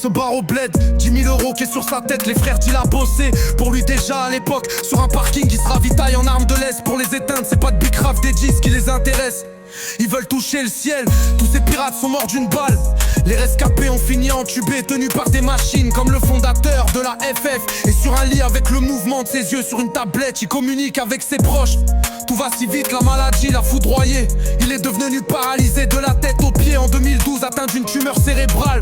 se barre au bled. 10 000 euros qui est sur sa tête, les frères d'il a bossé. Pour lui déjà à l'époque, sur un parking il se ravitaille en armes de l'Est. Pour les éteindre, c'est pas de big rap des disques qui les intéressent. Ils veulent toucher le ciel, tous ces pirates sont morts d'une balle. Les rescapés ont fini entubés, tenus par des machines. Comme le fondateur de la FF. Et sur un lit avec le mouvement de ses yeux sur une tablette, il communique avec ses proches. Tout va si vite, la maladie l'a foudroyé. Il est devenu paralysé de la tête aux pieds. En 2012, atteint d'une tumeur cérébrale.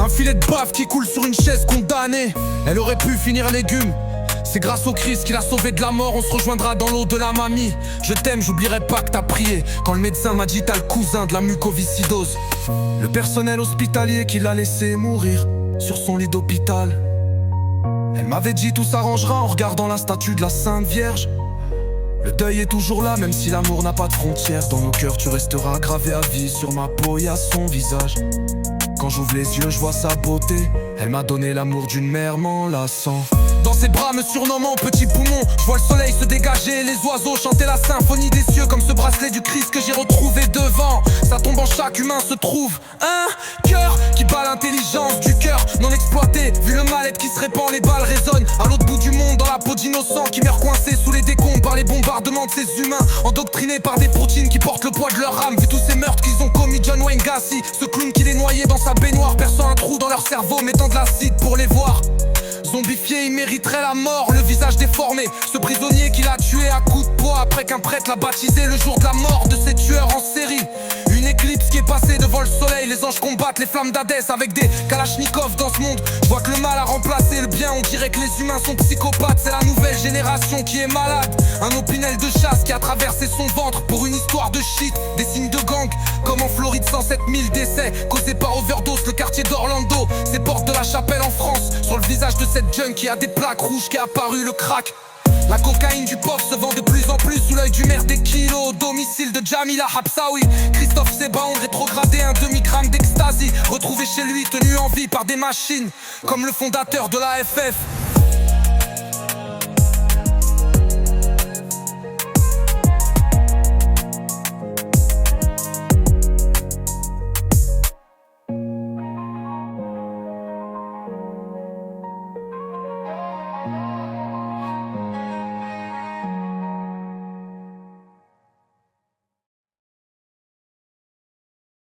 Un filet de bave qui coule sur une chaise condamnée. Elle aurait pu finir légume. C'est grâce au Christ qu'il a sauvé de la mort. On se rejoindra dans l'eau de la mamie. Je t'aime, j'oublierai pas que t'as prié. Quand le médecin m'a dit t'as le cousin de la mucoviscidose. Le personnel hospitalier qui l'a laissé mourir sur son lit d'hôpital. Elle m'avait dit tout s'arrangera en regardant la statue de la Sainte Vierge. Le deuil est toujours là, même si l'amour n'a pas de frontières. Dans nos cœurs tu resteras gravé à vie. Sur ma peau y a son visage. Quand j'ouvre les yeux je vois sa beauté. Elle m'a donné l'amour d'une mère m'enlaçant. Dans ses bras me surnommant petit poumon. Je vois le soleil se dégager, les oiseaux chanter la symphonie des cieux. Comme ce bracelet du Christ que j'ai retrouvé devant. Ça tombe en chaque humain se trouve un cœur qui bat l'intelligence du cœur non exploité. Vu le mal-être qui se répand, les balles résonnent à l'autre bout du monde. Dans la peau d'innocents qui meurt coincé sous les décombres par les bombardements de ces humains. Endoctrinés par des poutines qui portent le poids de leur âme. Vu tous ces meurtres qu'ils ont commis, John Wayne Gacy, ce clown qui les noyait dans sa baignoire, perçant un trou dans leur cerveau, mettant de l'acide pour les voir. Zombifié, il mériterait la mort, le visage déformé. Ce prisonnier qui l'a tué à coups de poing après qu'un prêtre l'a baptisé le jour de la mort de ces tueurs en série. Une éclipse qui est passée devant le soleil. Les anges combattent les flammes d'Hadès avec des kalachnikovs dans ce monde. Je vois que le mal a remplacé le bien. On dirait que les humains sont psychopathes. C'est la nouvelle génération qui est malade. Un opinel de chasse qui a traversé son ventre pour une histoire de shit. Des signes de gang, comme en Floride, 107 000 décès causés par overdose, le quartier d'Orlando. Ces portes de la Chapelle en France. Sur le visage de cette jeune qui a des plaques rouges, qui est apparu le crack. La cocaïne du pauvre se vend de plus en plus sous l'œil du maire des kilos. Au domicile de Jamila Habsaoui, Christophe Sebaon rétrogradé, un demi-gramme d'ecstasy retrouvé chez lui, tenu en vie par des machines. Comme le fondateur de la FF.